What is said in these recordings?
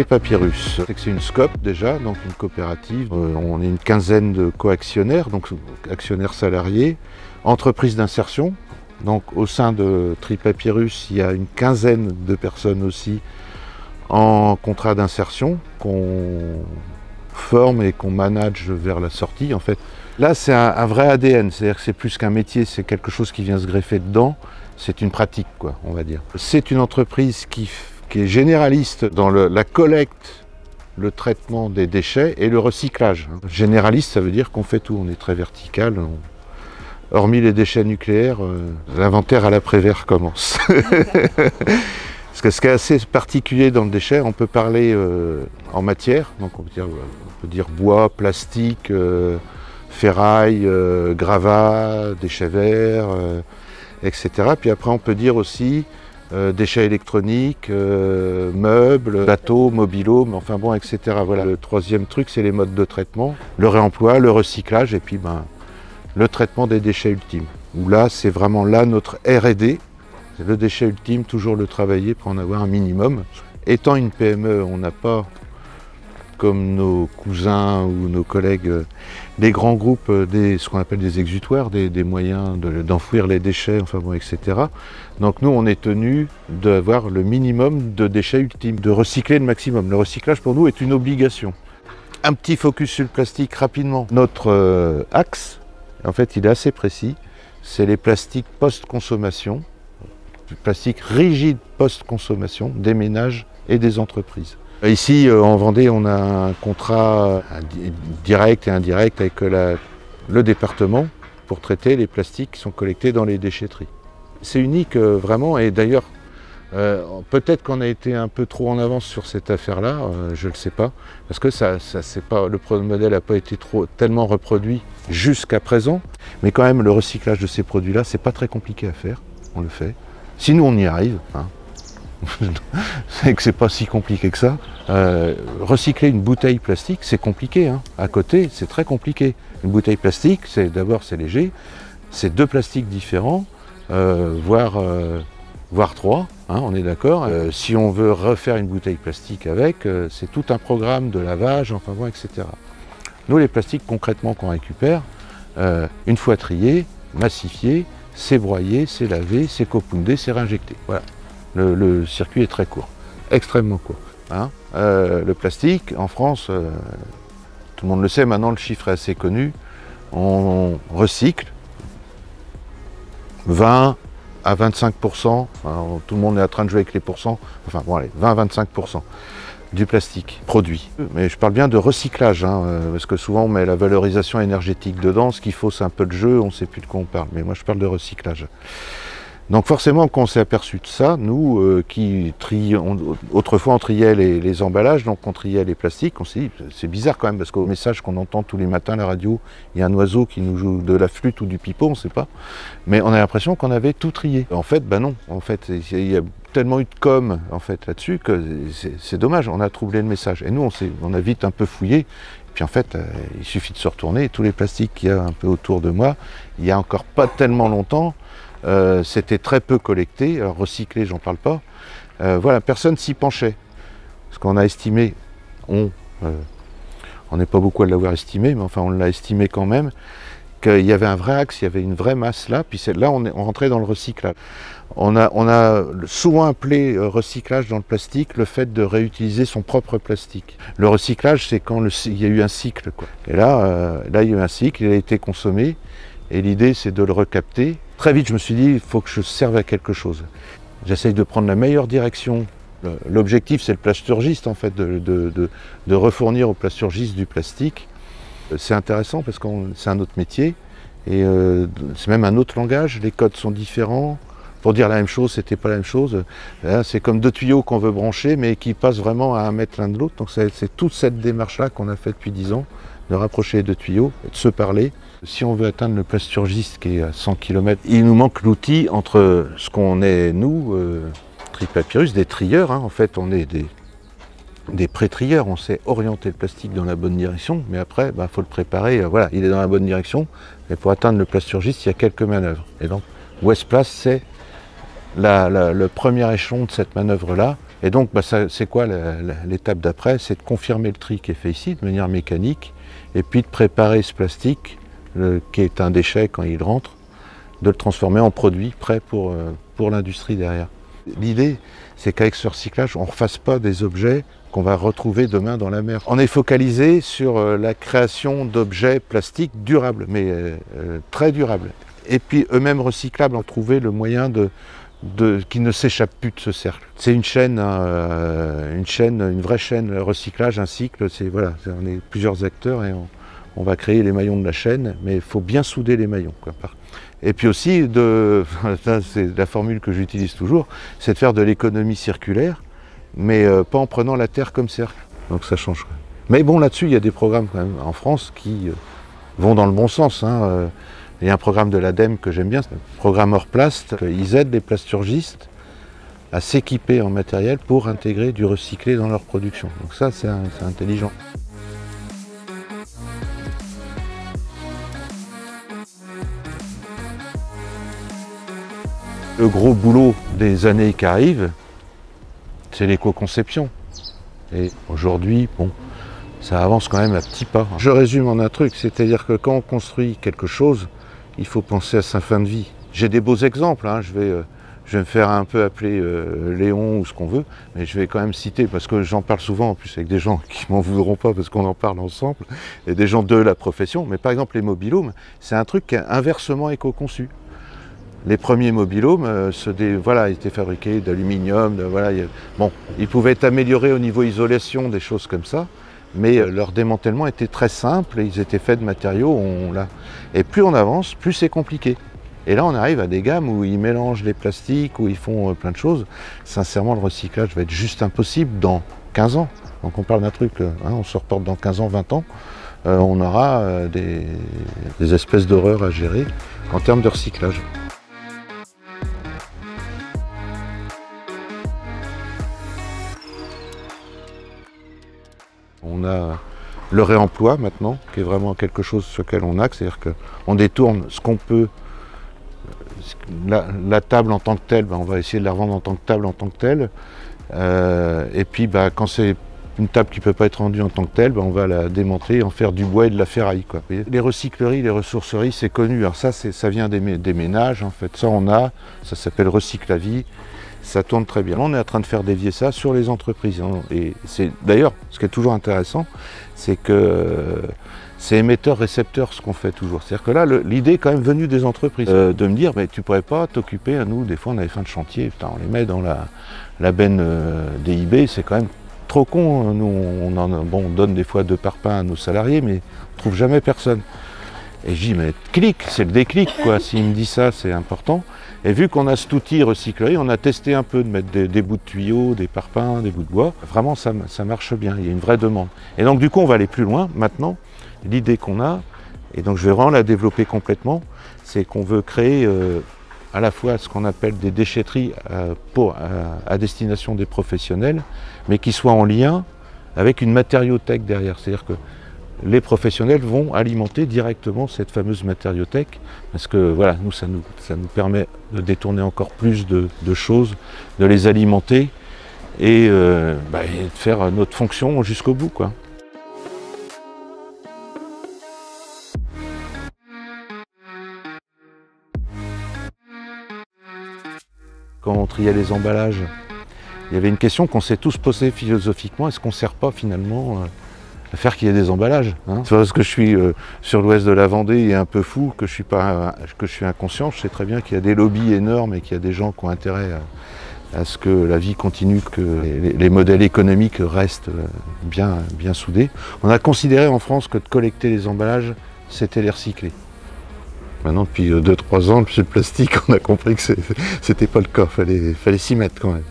Papyrus, c'est une SCOP déjà, donc une coopérative. On est une quinzaine de co-actionnaires, donc actionnaires salariés, entreprises d'insertion. Donc au sein de Tripapyrus, il y a une quinzaine de personnes aussi en contrat d'insertion qu'on forme et qu'on manage vers la sortie. En fait, là c'est un vrai ADN, c'est-à-dire que c'est plus qu'un métier, c'est quelque chose qui vient se greffer dedans. C'est une pratique, quoi, on va dire. C'est une entreprise qui est généraliste dans la collecte, le traitement des déchets et le recyclage. Généraliste, ça veut dire qu'on fait tout, on est très vertical. Hormis les déchets nucléaires, l'inventaire à l'après-vert commence. Parce que ce qui est assez particulier dans le déchet, on peut parler en matière, donc on peut dire bois, plastique, ferraille, gravats, déchets verts, etc. Puis après on peut dire aussi déchets électroniques, meubles, bateaux, mobilos, mais enfin bon, etc. Voilà. Le troisième truc, c'est les modes de traitement, le réemploi, le recyclage et puis le traitement des déchets ultimes. Où là, c'est vraiment là notre R&D. C'est le déchet ultime, toujours le travailler pour en avoir un minimum. Étant une PME, on n'a pas, comme nos cousins ou nos collègues, des grands groupes, ce qu'on appelle des exutoires, des moyens d'enfouir les déchets, enfin bon, etc. Donc nous, on est tenu d'avoir le minimum de déchets ultimes, de recycler le maximum. Le recyclage, pour nous, est une obligation. Un petit focus sur le plastique rapidement. Notre axe, en fait, il est assez précis, c'est les plastiques post-consommation, plastique rigide post-consommation des ménages et des entreprises. Ici, en Vendée, on a un contrat direct et indirect avec le département pour traiter les plastiques qui sont collectés dans les déchetteries. C'est unique vraiment, et d'ailleurs, peut-être qu'on a été un peu trop en avance sur cette affaire-là, je ne le sais pas, parce que le modèle n'a pas été tellement reproduit jusqu'à présent, mais quand même, le recyclage de ces produits-là, c'est pas très compliqué à faire, on le fait. Si nous, on y arrive, hein, c'est que c'est pas si compliqué que ça. Recycler une bouteille plastique, c'est compliqué. Hein. À côté, c'est très compliqué. Une bouteille plastique, d'abord c'est léger, c'est 2 plastiques différents, voire 3, hein, on est d'accord. Si on veut refaire une bouteille plastique avec, c'est tout un programme de lavage, enfin bon, etc. Nous, les plastiques concrètement qu'on récupère, une fois triés, massifiés, c'est broyé, c'est lavé, c'est copoundé, c'est réinjecté. Voilà. Le circuit est très court, extrêmement court. Hein. Le plastique, en France, tout le monde le sait, maintenant le chiffre est assez connu, on recycle 20 à 25%, alors, tout le monde est en train de jouer avec les pourcents, enfin bon allez, 20 à 25% du plastique produit. Mais je parle bien de recyclage, hein, parce que souvent on met la valorisation énergétique dedans, ce qu'il faut c'est un peu de jeu, on ne sait plus de quoi on parle, mais moi je parle de recyclage. Donc forcément, quand on s'est aperçu de ça, nous qui trions, autrefois on triait les emballages, donc on triait les plastiques, on s'est dit, c'est bizarre quand même, parce qu'au message qu'on entend tous les matins à la radio, il y a un oiseau qui nous joue de la flûte ou du pipeau, on ne sait pas, mais on a l'impression qu'on avait tout trié. En fait, ben non, en fait, il y a tellement eu de com en fait, là-dessus que c'est dommage, on a troublé le message. Et nous, on a vite un peu fouillé, puis en fait, il suffit de se retourner, tous les plastiques qu'il y a un peu autour de moi, il n'y a encore pas tellement longtemps, c'était très peu collecté, alors recyclé, j'en parle pas. Voilà, personne s'y penchait. Parce qu'on a estimé, on n'est pas beaucoup à l'avoir estimé, mais enfin on l'a estimé quand même, qu'il y avait un vrai axe, il y avait une vraie masse là, puis là on rentrait dans le recyclage. On a souvent appelé recyclage dans le plastique le fait de réutiliser son propre plastique. Le recyclage, c'est quand il y a eu un cycle, quoi. Et là, il y a eu un cycle, il a été consommé, et l'idée c'est de le recapter. Très vite, je me suis dit, il faut que je serve à quelque chose. J'essaye de prendre la meilleure direction. L'objectif, c'est le plasturgiste, en fait, de refournir au plasturgiste du plastique. C'est intéressant parce que c'est un autre métier, et c'est même un autre langage, les codes sont différents. Pour dire la même chose, c'était pas la même chose. C'est comme 2 tuyaux qu'on veut brancher, mais qui passent vraiment à 1 mètre l'un de l'autre. Donc c'est toute cette démarche-là qu'on a fait depuis 10 ans, de rapprocher les 2 tuyaux, et de se parler. Si on veut atteindre le plasturgiste qui est à 100 km, il nous manque l'outil entre ce qu'on est, nous, Tripapyrus, des trieurs, hein. En fait, on est des pré-trieurs, on sait orienter le plastique dans la bonne direction, mais après, il faut le préparer, voilà, il est dans la bonne direction, mais pour atteindre le plasturgiste, il y a quelques manœuvres. Et donc, Westplast, c'est le premier échelon de cette manœuvre-là. Et donc, c'est quoi l'étape d'après? C'est de confirmer le tri qui est fait ici, de manière mécanique, et puis de préparer ce plastique, qui est un déchet quand il rentre, de le transformer en produit prêt pour l'industrie derrière. L'idée, c'est qu'avec ce recyclage, on ne refasse pas des objets qu'on va retrouver demain dans la mer. On est focalisé sur la création d'objets plastiques durables, mais très durables. Et puis eux-mêmes recyclables, on trouver le moyen qui ne s'échappe plus de ce cercle. C'est une chaîne, une vraie chaîne recyclage, un cycle. Voilà, on est plusieurs acteurs et on va créer les maillons de la chaîne, mais il faut bien souder les maillons, quoi. Et puis aussi, c'est la formule que j'utilise toujours, c'est de faire de l'économie circulaire, mais pas en prenant la terre comme cercle. Donc ça change. Mais bon, là-dessus, il y a des programmes quand même en France qui vont dans le bon sens, hein. Il y a un programme de l'ADEME que j'aime bien, c'est le programme Orplast. Ils aident les plasturgistes à s'équiper en matériel pour intégrer du recyclé dans leur production. Donc ça, c'est intelligent. Le gros boulot des années qui arrivent, c'est l'éco-conception. Et aujourd'hui, bon, ça avance quand même à petits pas. Je résume en un truc, c'est-à-dire que quand on construit quelque chose, il faut penser à sa fin de vie. J'ai des beaux exemples, hein. Je vais me faire un peu appeler Léon ou ce qu'on veut, mais je vais quand même citer, parce que j'en parle souvent en plus avec des gens qui m'en voudront pas parce qu'on en parle ensemble, et des gens de la profession, mais par exemple les mobilhomes, c'est un truc qui est inversement éco-conçu. Les premiers mobilhomes étaient fabriqués d'aluminium, bon, ils pouvaient être améliorés au niveau isolation, des choses comme ça, mais leur démantèlement était très simple et ils étaient faits de matériaux. Et plus on avance, plus c'est compliqué. Et là, on arrive à des gammes où ils mélangent les plastiques, où ils font plein de choses. Sincèrement, le recyclage va être juste impossible dans 15 ans. Donc on parle d'un truc, on se reporte dans 15 ans, 20 ans, on aura des espèces d'horreurs à gérer en termes de recyclage. On a le réemploi maintenant, qui est vraiment quelque chose sur lequel on axe, c'est-à-dire qu'on détourne ce qu'on peut. La table en tant que telle, on va essayer de la revendre en tant que table en tant que telle. Et puis quand c'est une table qui ne peut pas être rendue en tant que telle, on va la démonter, en faire du bois et de la ferraille, quoi. Les recycleries, les ressourceries, c'est connu. Alors ça vient des ménages, en fait. Ça s'appelle Recyclavie. Ça tourne très bien. On est en train de faire dévier ça sur les entreprises. Et c'est d'ailleurs, ce qui est toujours intéressant, c'est que c'est émetteur-récepteur ce qu'on fait toujours. C'est-à-dire que là, l'idée est quand même venue des entreprises. De me dire, mais tu pourrais pas t'occuper, nous, des fois on avait fin de chantier, putain, on les met dans la benne DIB, c'est quand même trop con. Nous, on donne des fois 2 parpaings à nos salariés, mais on trouve jamais personne. Et je dis, mais clique, c'est le déclic, quoi. S'il me dit ça, c'est important. Et vu qu'on a cet outil recyclerie, on a testé un peu de mettre des bouts de tuyaux, des parpaings, des bouts de bois. Vraiment, ça marche bien, il y a une vraie demande. Et donc, du coup, on va aller plus loin. Maintenant, l'idée qu'on a, et donc je vais vraiment la développer complètement, c'est qu'on veut créer à la fois ce qu'on appelle des déchetteries à destination des professionnels, mais qui soient en lien avec une matériothèque derrière. C'est-à-dire que les professionnels vont alimenter directement cette fameuse matériothèque, parce que voilà, ça nous permet de détourner encore plus de choses, de les alimenter et de faire notre fonction jusqu'au bout, quoi. Quand on triait les emballages, il y avait une question qu'on s'est tous posée philosophiquement, est-ce qu'on ne sert pas finalement à faire qu'il y ait des emballages, hein? C'est parce que je suis sur l'ouest de la Vendée et un peu fou que je suis inconscient. Je sais très bien qu'il y a des lobbies énormes et qu'il y a des gens qui ont intérêt à ce que la vie continue, que les modèles économiques restent bien soudés. On a considéré en France que de collecter les emballages, c'était les recycler. Maintenant, depuis 2-3 ans, depuis le plastique, on a compris que c'était pas le cas, fallait s'y mettre quand même.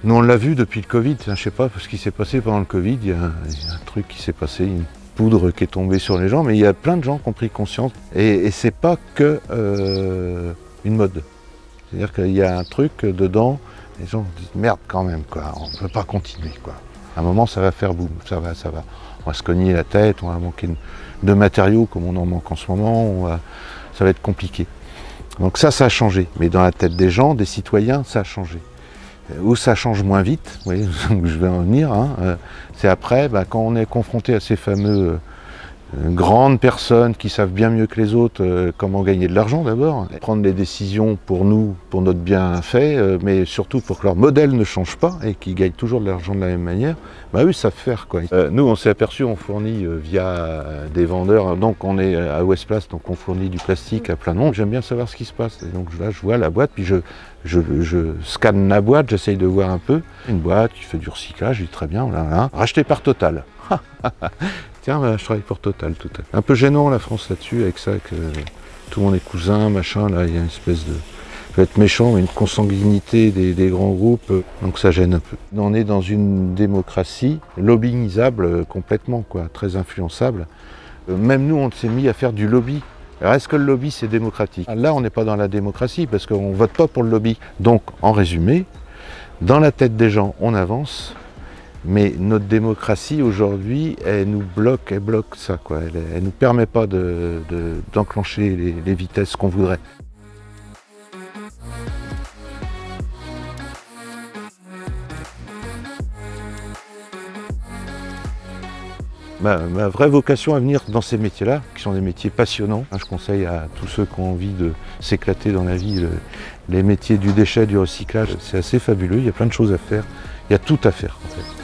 Nous, on l'a vu depuis le Covid, je ne sais pas ce qui s'est passé pendant le Covid, il y a un truc qui s'est passé, une poudre qui est tombée sur les gens, mais il y a plein de gens qui ont pris conscience, et c'est pas que une mode. C'est-à-dire qu'il y a un truc dedans, les gens disent merde quand même, quoi, on ne peut pas continuer, quoi. À un moment, ça va faire boum, ça va. On va se cogner la tête, on va manquer de matériaux comme on en manque en ce moment, ça va être compliqué. Donc ça a changé. Mais dans la tête des gens, des citoyens, ça a changé. Où ça change moins vite, vous voyez, je vais en venir, hein, c'est après, quand on est confronté à ces fameux grandes personnes qui savent bien mieux que les autres comment gagner de l'argent d'abord, prendre les décisions pour nous, pour notre bienfait, mais surtout pour que leur modèle ne change pas et qu'ils gagnent toujours de l'argent de la même manière, eux ils savent faire quoi. Nous on s'est aperçu, on fournit via des vendeurs, donc on est à Ouest Place, donc on fournit du plastique à plein de monde. J'aime bien savoir ce qui se passe, et donc là je vois la boîte, puis je scanne la boîte, j'essaye de voir un peu. Une boîte qui fait du recyclage, je dis très bien, voilà, racheté par Total. Tiens, je travaille pour Total, tout à fait. Un peu gênant la France là-dessus, avec ça, que tout le monde est cousin, machin, là, il y a une espèce de... Je vais être méchant, mais une consanguinité des grands groupes, donc ça gêne un peu. On est dans une démocratie lobbyisable complètement, quoi, très influençable. Même nous, on s'est mis à faire du lobby. Alors, est-ce que le lobby, c'est démocratique? Là, on n'est pas dans la démocratie, parce qu'on ne vote pas pour le lobby. Donc, en résumé, dans la tête des gens, on avance, mais notre démocratie, aujourd'hui, elle bloque ça, quoi. Elle ne nous permet pas d'enclencher les vitesses qu'on voudrait. Ma vraie vocation à venir dans ces métiers-là, qui sont des métiers passionnants, je conseille à tous ceux qui ont envie de s'éclater dans la vie, les métiers du déchet, du recyclage, c'est assez fabuleux, il y a plein de choses à faire, il y a tout à faire en fait.